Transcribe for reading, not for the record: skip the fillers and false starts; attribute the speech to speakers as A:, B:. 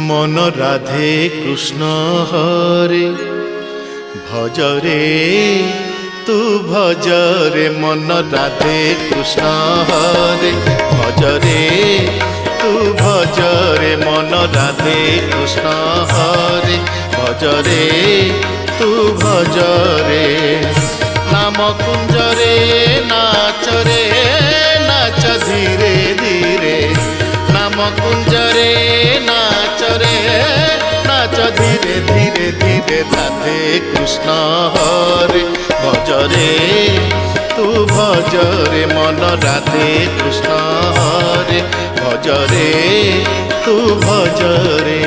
A: মন রাধে কৃষ্ণ হরে ভজরে তু ভজরে মন রাধে কৃষ্ণ হরে ভজরে তু ভজরে মন রাধে কৃষ্ণ হরে ভজরে তু ভজরে নাম কুঞ্জরে নাচরে নাচ ধীরে ধীরে নাম কুঞ্জরে নাচরে নাচ ধীরে ধীরে ধীরে রাধে কৃষ্ণ হরে ভজরে তু ভজরে মন রাধে কৃষ্ণ হরে ভজরে তু ভজরে।